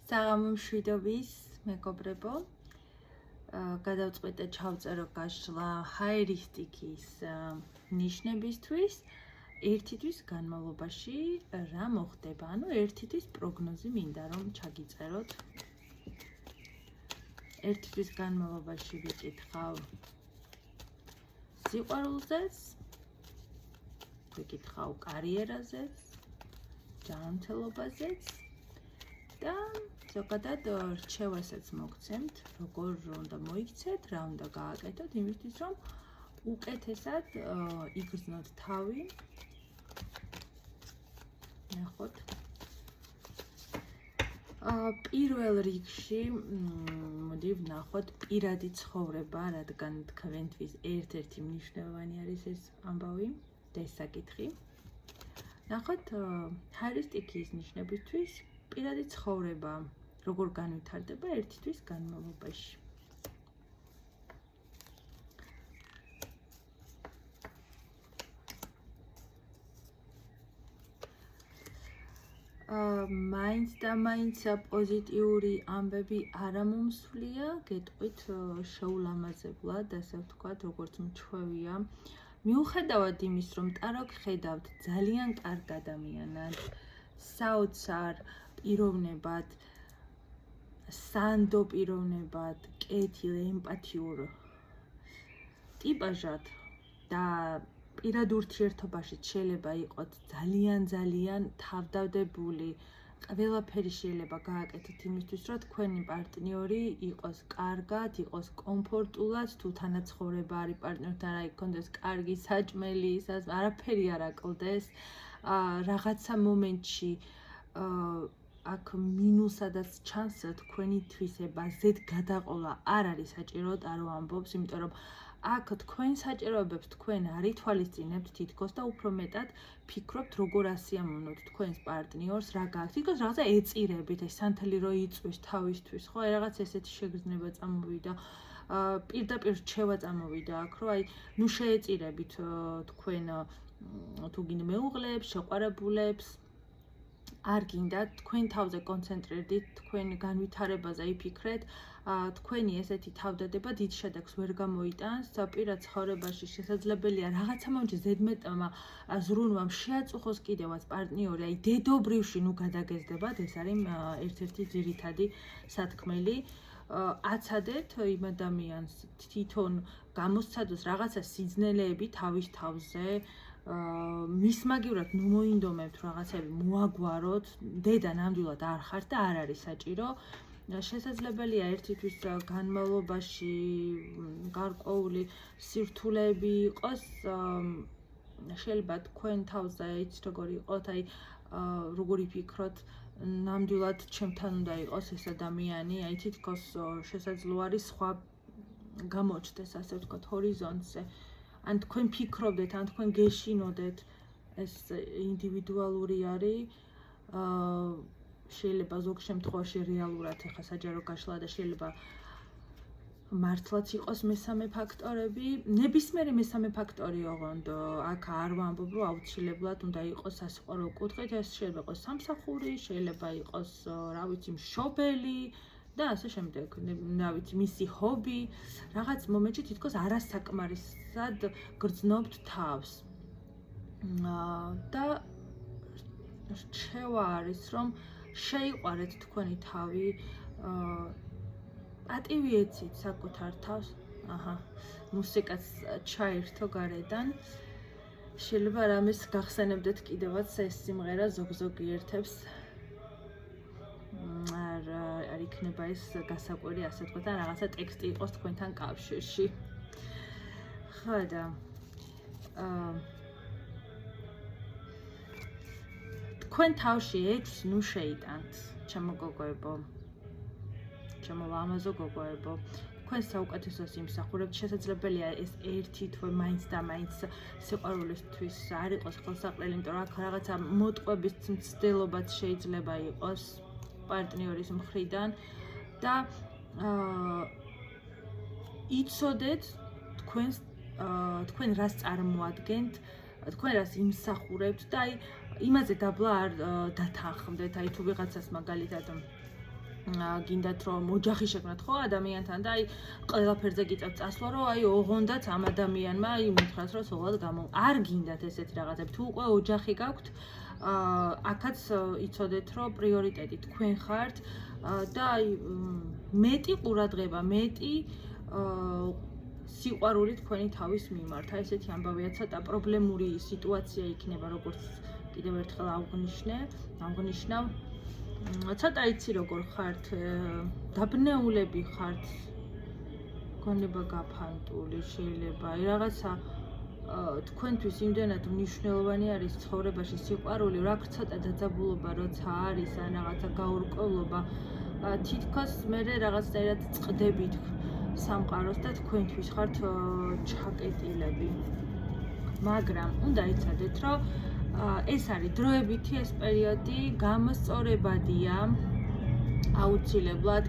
საღამო მშვიდობის მეგობრებო, გადავწყვეტე ჩავწერო გაშლა ჰაერისტიკის ნიშნებისთვის ერთი თვის განმავლობაში რა მოხდება, ანუ ერთი თვის პროგნოზი მინდა რომ ჩაგიწეროთ. ერთი თვის განმავლობაში ვიკითხავ სიყვარულზეც, ვიკითხავ კარიერაზეც, ჯანმრთელობაზეც და ზოგადად რჩევასაც მოგცემთ, როგორ უნდა მოიქცეთ, რა უნდა გააკეთოთ იმისთვის, რომ უკეთესად იგრძნოთ თავი. ნახოთ. პირველ რიგში მოდი ვნახოთ პირადი ცხოვრება, რადგან თქვენთვის ერთ-ერთი მნიშვნელოვანი არის ეს ამბავი და ეს საკითხი. ნახოთ ჰაერისტიკის ნიშნებისთვის პირადი ცხოვრება როგორ განვითარდება ერთი თვის განმავლობაში. მაინც და მაინც პოზიტიური ამბები არ მომსვლია, გეტყვით შეულამაზებლად, ასე ვთქვათ, როგორც მჩვევია. მიუხედავად იმის, რომ ტარო გხედავთ ძალიან კარგ ადამიანად, საოცარ პიროვნებად, სანდო პიროვნებად, კეთილ, ემპათიურ ტიპაჟად და პირად ურთიერთობაში შეიძლება იყოთ ძალიან თავდადებული, ყველაფერი შეიძლება გააკეთოთ იმისთვის, რომ თქვენი პარტნიორი იყოს კარგად, იყოს კომფორტულად, თუ თანაცხოვრება არის პარტნიორთან, რა იქონდეს კარგი საჭმელი, არაფერი არ აკლდეს, რაღაცა მომენტში აქ მინუსადაც ჩანს თქვენი თვისება, ზედ გადაყოლა არ არის საჭირო, ტარო ამბობს, იმიტომ რომ აქ თქვენ საჭიროებებს თქვენ არ ითვალისწინებთ თითქოს და უფრო მეტად ფიქრობთ, როგორ ასიამოვნოთ თქვენს პარტნიორს, რა გააქვთ, თითქოს რაღაცა ეწირებით, აი სანთელი რო იწვის თავისთვის, ხო, აი რაღაც ესეთი შეგრძნება წამოვიდა, პირდაპირ რჩევა წამოვიდა აქ, რომ აი ნუ შეეწირებით თქვენ თუ გინდა მეუღლეებს, შეყვარებულებს, არ გინდა თქვენ თავზე კონცენტრირდით, თქვენ განვითარებაზე იფიქრეთ, თქვენი ესეთი თავდადება დიდ შედეგს ვერ გამოიტანს, პირად ცხოვრებაში შესაძლებელია რაღაცა მომენტში ზედმეტმა ზრუნვამ შეაწუხოს კიდევაც პარტნიორი, აი დედობრივში ნუ გადაგეზდებათ, ეს არის ერთ-ერთი ძირითადი სათქმელი. აცადეთ იმ ადამიანს თვითონ გამოსცადოს რაღაცა სიძნელეები თავის თავზე, მის მაგივრად ნუ მოინდომებთ რაღაცები მოაგვაროთ, დედა ნამდვილად არ ხართ და არ არის საჭირო. შესაძლებელია ერთი თვის განმავლობაში გარკვეული სირთულეები იყოს, შეიძლება თქვენ თავზე იცით როგორ იყოთ, აი როგორ იფიქროთ, ნამდვილად ჩემთან უნდა იყოს ეს ადამიანი, აი თითქოს შესაძლოა არის სხვა გამოჩნდეს, ასე ვთქვათ, ჰორიზონტზე. ან თქვენ ფიქრობდეთ, ან თქვენ გეშინოდეთ, ეს ინდივიდუალური არის, შეიძლება ზოგ შემთხვევაში რეალურად ეხა საჯარო გაშლა და შეიძლება მართლაც იყოს მესამე ფაქტორები, ნებისმიერი მესამე ფაქტორი ოღონდ აქ არ ვამბობ, რომ აუცილებლად უნდა იყოს სასიყვარულო კუთხით, ეს შეიძლება იყოს სამსახური, შეიძლება იყოს, რა ვიცი, მშობელი და ასე შემდეგ, რა ვიცი, მისი ჰობი, რაღაც მომენტში თითქოს არასაკმარისად გრძნობთ თავს. და რჩევა არის, რომ შეიყვარეთ თქვენი თავი, პატივი ეცით საკუთარ თავს. მუსიკაც ჩაერთო გარედან. შეიძლება რამეს გახსენებდეთ კიდევაც ეს სიმღერა ზოგ-ზოგი ერთებს. არ იქნება ეს გასაკვირი, ასე ვთქვათ, ან რაღაცა ტექსტი იყოს თქვენთან კავშირში. ხო და თქვენ თავში 6 ნუ შეიტანთ, ჩემო გოგოებო, ჩემო ლამაზო გოგოებო, თქვენ საუკეთესოს იმსახურებთ, შესაძლებელია ეს ერთი თვე მაინც და მაინც სიყვარულისთვის არ იყოს ხელსაყრელი, იმიტომ რომ აქ რაღაცა მოტყვების მცდელობაც შეიძლება იყოს პარტნიორის მხრიდან და იცოდეთ თქვენ რას წარმოადგენთ, თქვენ რას იმსახურებთ და აი იმაზე დაბლა არ დათანხმდეთ, აი თუ ვიღაცას მაგალითად გინდათ რომ ოჯახი შექმნათ ხო ადამიანთან და აი ყველაფერზე გიწევთ წასვლა რომ აი ოღონდაც ამ ადამიანმა აი მითხრათ რომ სულად არ გინდათ ესეთი რაღაცები თუ უკვე ოჯახი გაქვთ აქაც იცოდეთ რომ პრიორიტეტი თქვენ ხართ და აი მეტი ყურადღება მეტი სიყვარული თქვენი თავის მიმართ აი ესეთი ამბავია ცოტა პრობლემური სიტუაცია იქნება როგორც კიდევ ერთხელ აღნიშნავ ცოტა იცი როგორ ხართ დაბნეულები ხართ გონება გაფანტული შეიძლება რაღაცა თქვენთვის იმდენად მნიშვნელოვანი არის ცხოვრებაში სიყვარული რა ცოტა დაძაბულობა როცა არის ან რაღაცა გაურკვევლობა თითქოს მე რაღაცნაირად წყდებით სამყაროს და თქვენთვის ხართ ჩაკეტილები მაგრამ უნდა იცოდეთ რომ ეს არის დროებითი ეს პერიოდი გამოსწორებადია აუცილებლად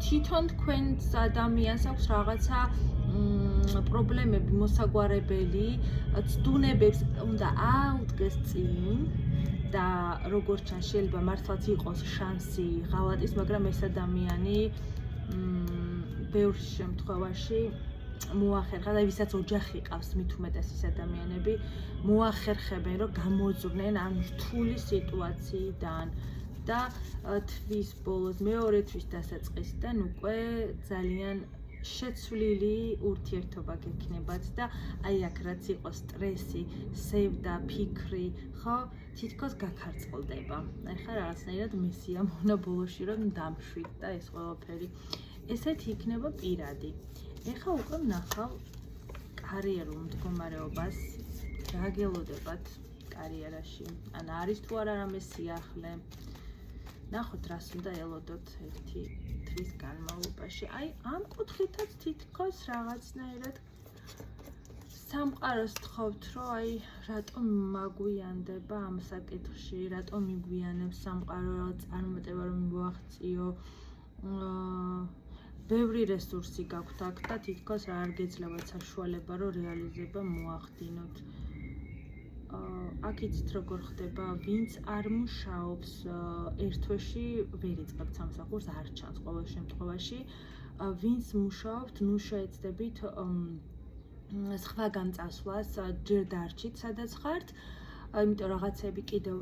თვითონ თქვენს ადამიანს აქვს რაღაცა პრობლემები მოსაგვარებელი ცდუნებებს უნდა აუდგეს წინ და როგორც ჩანს შეიძლება მართლაც იყოს შანსი ღალატის მაგრამ ეს ადამიანი ბევრ შემთხვევაში მოახერხა და ვისაც ოჯახი ყავს მით უმეტეს ის ადამიანები მოახერხებენ რომ გამოძვრნენ ამ რთული სიტუაციიდან და თვის ბოლოს მეორე თვის დასაწყისიდან უკვე ძალიან შეცვლილი ურთიერთობა გექნებათ და აი აქ რაც იყო სტრესი, სევდა, ფიქრი, ხო, თითქოს გაქარწყლდება. ახლა რაღაცნაირად მესია მონა ბოლოში რომ დამშვით და ეს ყველაფერი. ესეთი იქნება პირადი. ეხლა უკვე ვნახავ კარიერულ მდგომარეობას, რა გელოდებათ კარიერაში. ან არის თუ არა რამე სიახლე. ნახოთ რას უნდა ელოდოთ ერთი თვის განმავლობაში. აი ამ კუთხითაც თითქოს რაღაცნაირად სამყაროს თხოვთ რომ აი რატომ მაგვიანდება ამ საკითხში, რატომ მიგვიანებს სამყარო რა წარმატება რომ მოაღწიო ბევრი რესურსი გაქვთ აქ და თითქოს არ გეძლებათ საშუალება რომ რეალიზება მოახდინოთ. აქ იცით როგორ ხდება, ვინც არ მუშაობს ერთ თვეში ვერ იწყებთ სამსახურს, არ ჩანს ყოველ შემთხვევაში. ვინც მუშაობთ, ნუ შეეცდებით სხვაგან წასვლას, ჯერ დარჩით, სადაც ხართ. იმიტომ რაღაცები კიდევ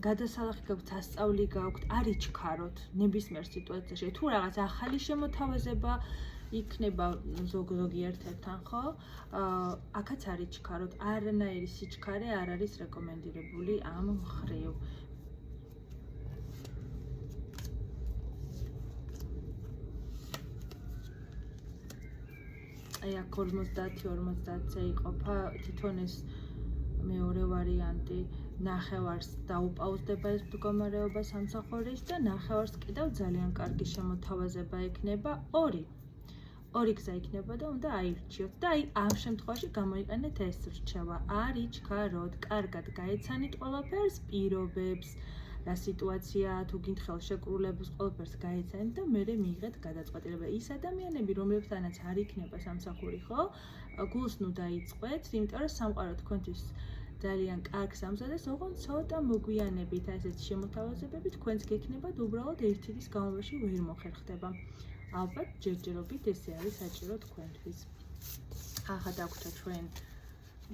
გადასალახი გაქვთ, სასწავლი გაქვთ, არ იჩქაროთ ნებისმიერ სიტუაციაში. თუ რაღაც ახალი შემოთავაზება იქნება ზოგიერთ ერთთან, ხო? აქაც არ იჩქაროთ, არანაირი სიჩქარე არ არის რეკომენდირებული ამ მხრივ. აი აქ 50-50-ზე იყოფა თვითონ ეს მეორე ვარიანტი ნახევარს დაუპაუზდება ეს მდგომარეობა სამსახურის და ნახევარს კიდევ ძალიან კარგი შემოთავაზება ექნება ორი გზა იქნება და უნდა აირჩიოთ და აი ამ შემთხვევაში გამოიყენეთ ეს რჩევა არ იჩქაროთ, კარგად გაეცანით ყველაფერს, პირობებს რა სიტუაცია თუ გინდ ხელშეკრულებას ყველაფერს გაეცანით და მერე მიიღეთ გადაწყვეტილება. ის ადამიანები რომლებთანაც არ იქნება სამსახური, ხო? გულს ნუ დაიწყეთ, იმიტომ რომ სამყარო თქვენთვის ძალიან კარგს ამზადებს, ოღონდ ცოტა მოგვიანებით ასეთ შემოთავაზებები თქვენს გექნებათ უბრალოდ ერთი თვის განმავლობაში ვერ მოხერხდება. ალბათ ჯერჯერობით ესე არის საჭირო თქვენთვის. ახლა დაგვჭირდა ჩვენ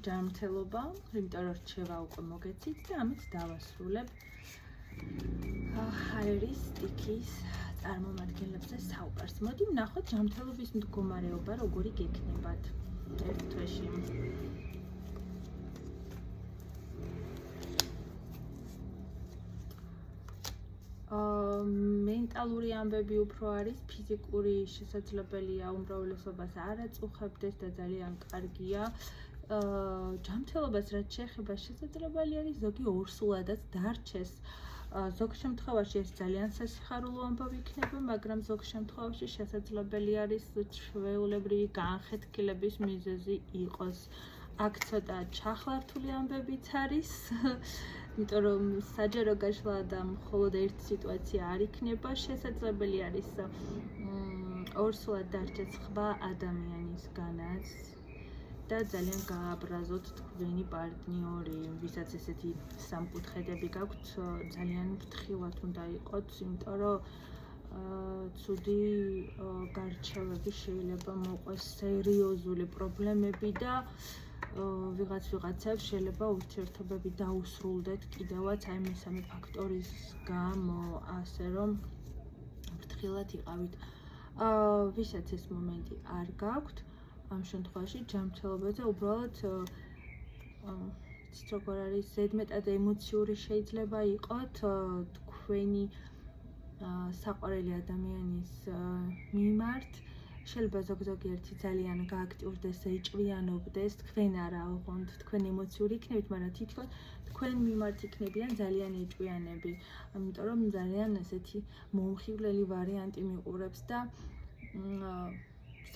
ჯანმრთელობა, იმიტომ რომ რჩევა უკვე მოგეცით და ამით დავასრულებ ჰაერის სტიქის წარმომადგენლებზე საუბარს. მოდი ვნახოთ ჯანმრთელობის მდგომარეობა როგორი გექნებათ ერთ თვეში. მენტალური ამბები უფრო არის, ფიზიკური შესაძლებელია უმრავლესობას არ აწუხებდეს და ძალიან კარგია. ჯანმრთელობას რაც შეეხება შესაძლებელი არის ზოგი ორსულადაც დარჩეს. ზოგ შემთხვევაში ეს ძალიან სასიხარულო ამბავი იქნება, მაგრამ ზოგ შემთხვევაში შესაძლებელი არის ჩვეულებრივი განხეთქილების მიზეზი იყოს. აქ ცოტა ჩახლართული ამბებიც არის. იმიტომ რომ საჯარო გაშლა და მხოლოდ ერთი სიტუაცია არ იქნება, შესაძლებელი არის ორსულად დარჩეს სხვა ადამიანისგანაც და ძალიან გააბრაზოთ თქვენი პარტნიორი, ვისაც ესეთი სამკუთხედები გაქვთ, ძალიან ფრთხილად უნდა იყოთ, იმიტომ რომ ცუდი გარჩევები შეიძლება მოყვეს, სერიოზული პრობლემები და ვიღაცებს შეიძლება ურთიერთობები დაუსრულდეთ კიდევაც აი მესამე ფაქტორის გამო, ასე რომ ფრთხილად იყავით. ვისაც ეს მომენტი არ გაქვთ, ამ შემთხვევაში ჯანმრთელობაზე უბრალოდ იცით როგორ არის, ზედმეტად ემოციური შეიძლება იყოთ თქვენი საყვარელი ადამიანის მიმართ. შეიძლება ზოგიერთი ძალიან გააქტიურდეს, ეჭვიანობდეს, თქვენ არა, ოღონდ თქვენ ემოციური იქნებით, მაგრამ თითქოს თქვენ მიმართ იქნებიან ძალიან ეჭვიანები, ამიტომ რომ ძალიან ესეთი მოუხიბლელი ვარიანტი მიყურებს და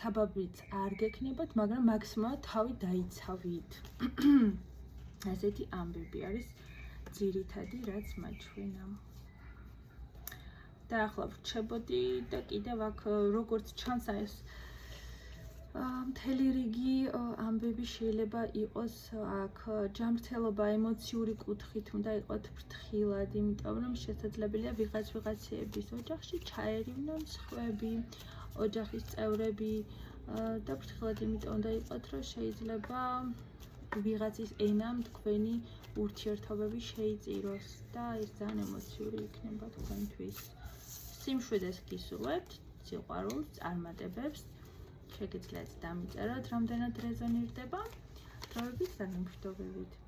საბაბიც არ გექნებათ, მაგრამ მაქსიმალურად თავი დაიცავით. ესეთი ამბები არის ძირითადი, რაც მაჩვენა. და ახლა ვრჩებოდი და კიდევ აქ როგორც ჩანს ეს მთელი რიგი ამბები შეიძლება იყოს აქ ჯანმრთელობა ემოციური კუთხით უნდა იყოთ ფრთხილად, იმიტომ რომ შესაძლებელია ვიღაცების ოჯახში ჩაერივნონ სხვები, ოჯახის წევრები და ფრთხილად იმიტომ უნდა იყოთ, რომ შეიძლება ვიღაცის ენამ თქვენი ურთიერთობები შეიწიროს და ეს ძალიან ემოციური იქნება თქვენთვის. სიმშვიდეს გისურვებთ, სიყვარულს, წარმატებებს. შეგიძლიათ დამიწეროთ, რამდენად რეზონირდება. დროებით და მიმშვიდობებით.